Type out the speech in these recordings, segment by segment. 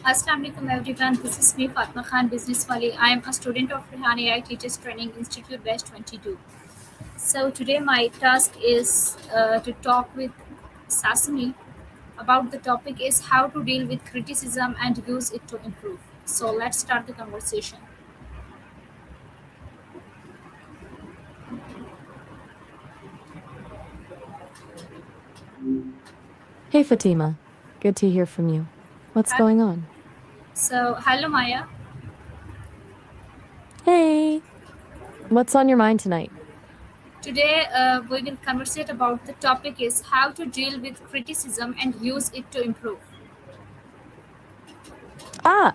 Assalamu alaikum everyone. This is me Fatima Khan, Business Wali. I am a student of Rehan AI Teachers Training Institute Batch 22. So today my task is to talk with Sasmi about the topic is how to deal with criticism and use it to improve. So let's start the conversation. Hey Fatima, good to hear from you. What's Hi- going on? So hello Maya. Hey, what's on your mind tonight? Today we will conversate about the topic is how to deal with criticism and use it to improve. Ah,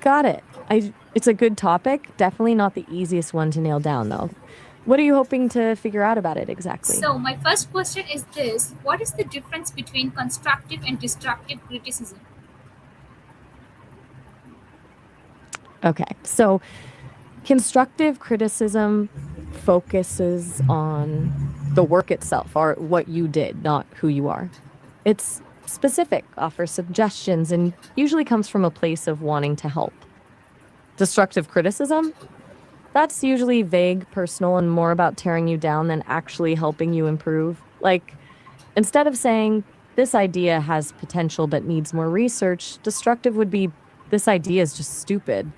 got it. It's a good topic. Definitely not the easiest one to nail down, though. What are you hoping to figure out about it exactly? So, my first question is this: what is the difference between constructive and destructive criticism? Okay, so constructive criticism focuses on the work itself, or what you did, not who you are. It's specific, offers suggestions, and usually comes from a place of wanting to help. Destructive criticism, that's usually vague, personal, and more about tearing you down than actually helping you improve. Like, instead of saying, this idea has potential but needs more research, destructive would be, this idea is just stupid.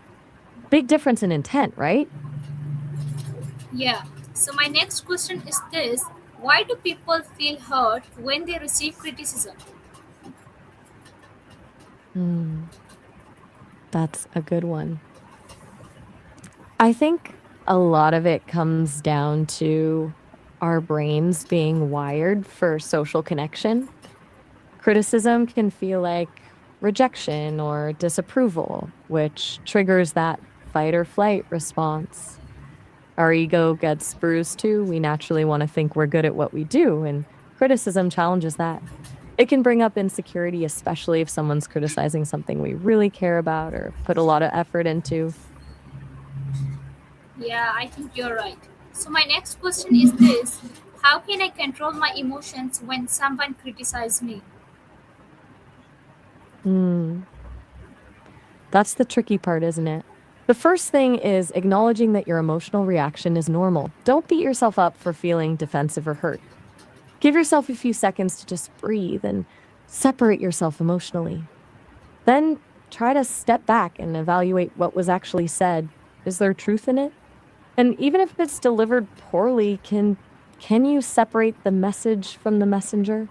Big difference in intent, right? Yeah. So, my next question is this: why do people feel hurt when they receive criticism? Hmm, that's a good one. I think a lot of it comes down to our brains being wired for social connection. Criticism can feel like rejection or disapproval, which triggers that fight or flight response. Our ego gets bruised too. We naturally want to think we're good at what we do, and criticism challenges that. It can bring up insecurity, especially if someone's criticizing something we really care about or put a lot of effort into. Yeah, I think you're right. So, my next question is this: how can I control my emotions when someone criticizes me? Hmm, that's the tricky part, isn't it? The first thing is acknowledging that your emotional reaction is normal. Don't beat yourself up for feeling defensive or hurt. Give yourself a few seconds to just breathe and separate yourself emotionally. Then try to step back and evaluate what was actually said. Is there truth in it? And even if it's delivered poorly, can you separate the message from the messenger?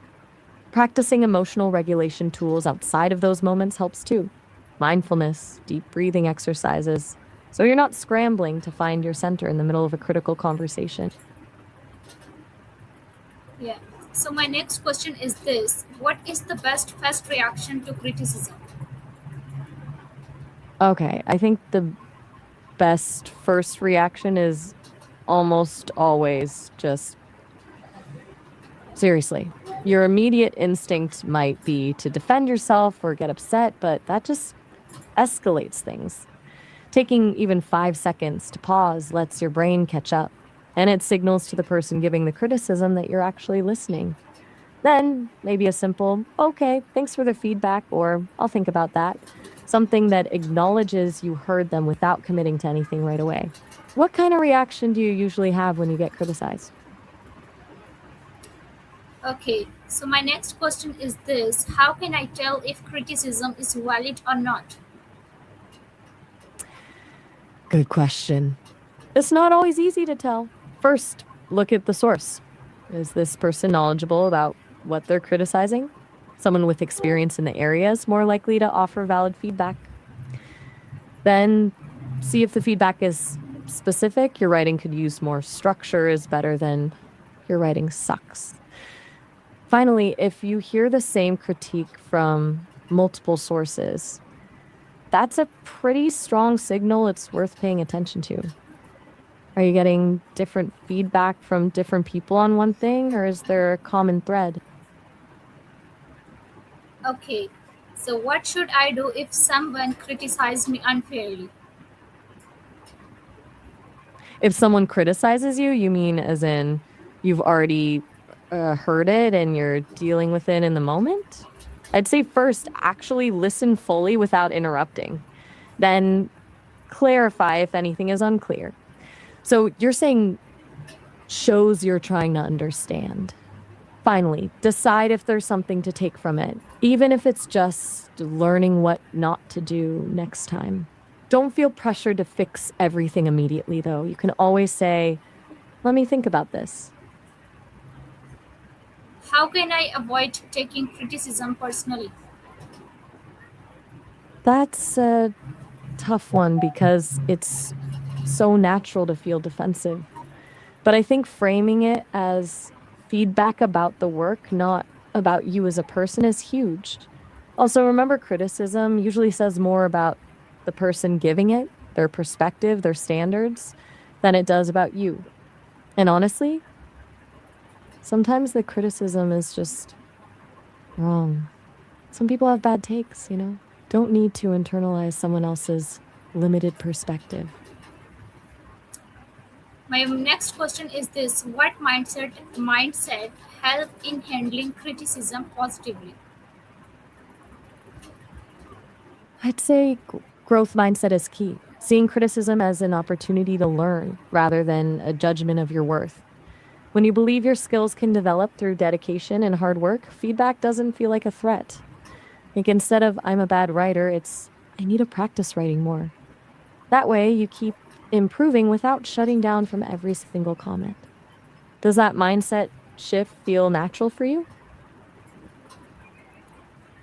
Practicing emotional regulation tools outside of those moments helps too. Mindfulness, deep breathing exercises. So you're not scrambling to find your center in the middle of a critical conversation. Yeah. So, my next question is this: what is the best first reaction to criticism? Okay, I think the best first reaction is almost always just seriously. Your immediate instinct might be to defend yourself or get upset, but that just escalates things. Taking even 5 seconds to pause lets your brain catch up, and it signals to the person giving the criticism that you're actually listening. Then, maybe a simple, okay, thanks for the feedback, or I'll think about that. Something that acknowledges you heard them without committing to anything right away. What kind of reaction do you usually have when you get criticized? Okay, so my next question is this: how can I tell if criticism is valid or not? Good question. It's not always easy to tell. First, look at the source. Is this person knowledgeable about what they're criticizing? Someone with experience in the area is more likely to offer valid feedback. Then, see if the feedback is specific. Your writing could use more structure, is better than your writing sucks. Finally, if you hear the same critique from multiple sources, that's a pretty strong signal it's worth paying attention to. Are you getting different feedback from different people on one thing, or is there a common thread? Okay, so what should I do if someone criticizes me unfairly? If someone criticizes you, you mean as in you've already heard it and you're dealing with it in the moment? I'd say first, actually listen fully without interrupting. Then clarify if anything is unclear. So you're saying shows you're trying to understand. Finally, decide if there's something to take from it, even if it's just learning what not to do next time. Don't feel pressured to fix everything immediately, though. You can always say, let me think about this. How can I avoid taking criticism personally? That's a tough one because it's so natural to feel defensive. But I think framing it as feedback about the work, not about you as a person, is huge. Also, remember, criticism usually says more about the person giving it, their perspective, their standards, than it does about you. And honestly, sometimes the criticism is just wrong. Some people have bad takes, you know? Don't need to internalize someone else's limited perspective. My next question is this: what mindset help in handling criticism positively? I'd say growth mindset is key. Seeing criticism as an opportunity to learn rather than a judgment of your worth. When you believe your skills can develop through dedication and hard work, feedback doesn't feel like a threat. Like instead of I'm a bad writer, it's I need to practice writing more. That way you keep improving without shutting down from every single comment. Does that mindset shift feel natural for you?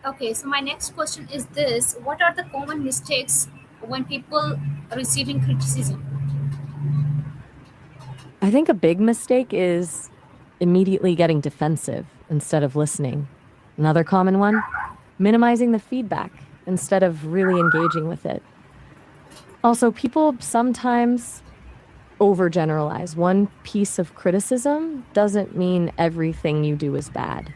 Okay, so my next question is this: what are the common mistakes when people receiving criticism? I think a big mistake is immediately getting defensive instead of listening. Another common one, minimizing the feedback instead of really engaging with it. Also, people sometimes overgeneralize. One piece of criticism doesn't mean everything you do is bad.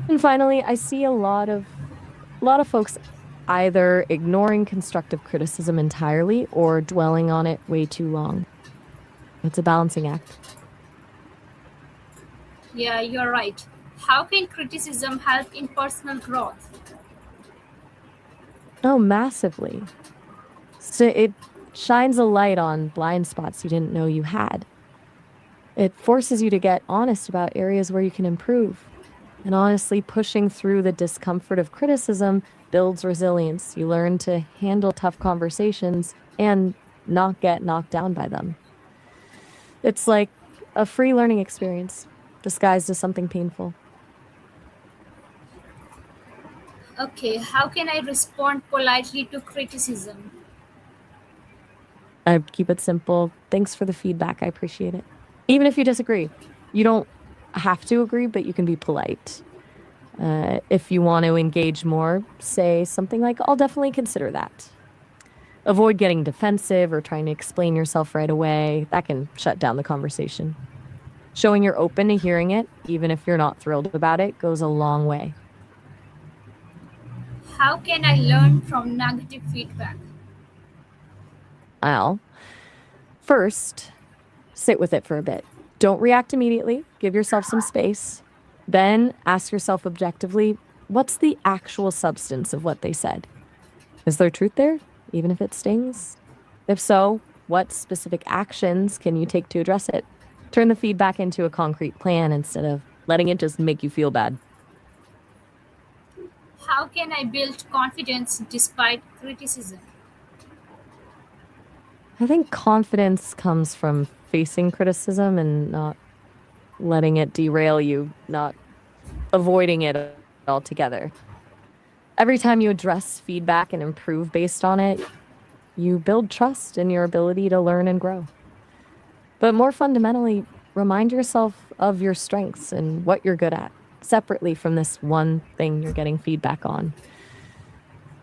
And finally, I see a lot of folks either ignoring constructive criticism entirely or dwelling on it way too long. It's a balancing act. Yeah, you're right. How can criticism help in personal growth? Oh, massively. So it shines a light on blind spots you didn't know you had. It forces you to get honest about areas where you can improve. And honestly, pushing through the discomfort of criticism builds resilience. You learn to handle tough conversations and not get knocked down by them. It's like a free learning experience disguised as something painful. Okay, how can I respond politely to criticism? I keep it simple. Thanks for the feedback. I appreciate it. Even if you disagree, you don't have to agree, but you can be polite. If you want to engage more, say something like, I'll definitely consider that. Avoid getting defensive or trying to explain yourself right away. That can shut down the conversation. Showing you're open to hearing it, even if you're not thrilled about it, goes a long way. How can I learn from negative feedback? I'll first sit with it for a bit. Don't react immediately. Give yourself some space. Then ask yourself objectively, what's the actual substance of what they said? Is there truth there, even if it stings? If so, what specific actions can you take to address it? Turn the feedback into a concrete plan instead of letting it just make you feel bad. How can I build confidence despite criticism? I think confidence comes from facing criticism and not letting it derail you, not avoiding it altogether. Every time you address feedback and improve based on it, you build trust in your ability to learn and grow. But more fundamentally, remind yourself of your strengths and what you're good at, separately from this one thing you're getting feedback on.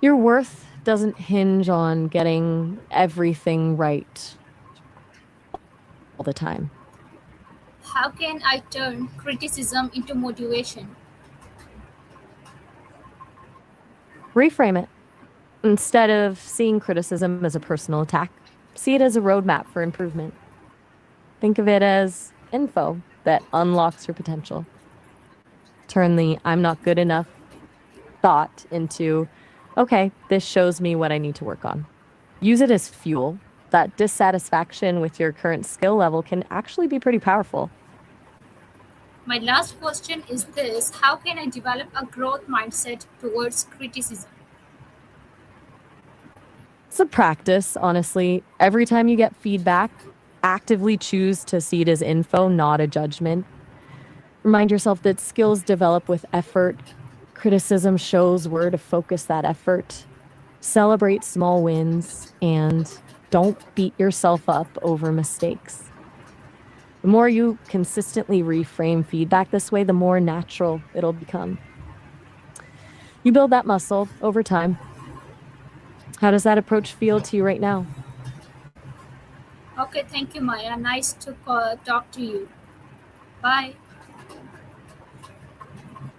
Your worth doesn't hinge on getting everything right all the time. How can I turn criticism into motivation? Reframe it. Instead of seeing criticism as a personal attack, see it as a roadmap for improvement. Think of it as info that unlocks your potential. Turn the I'm not good enough thought into, okay, this shows me what I need to work on. Use it as fuel. That dissatisfaction with your current skill level can actually be pretty powerful. My last question is this: how can I develop a growth mindset towards criticism? It's a practice, honestly. Every time you get feedback, actively choose to see it as info, not a judgment. Remind yourself that skills develop with effort. Criticism shows where to focus that effort. Celebrate small wins and don't beat yourself up over mistakes. The more you consistently reframe feedback this way, the more natural it'll become. You build that muscle over time. How does that approach feel to you right now? Okay, thank you, Maya. Nice to talk to you. Bye.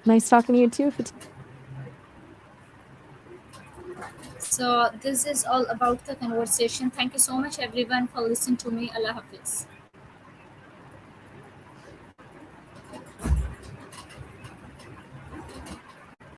Nice talking to you too, Fatima. So, this is all about the conversation. Thank you so much, everyone, for listening to me. Allah Hafiz.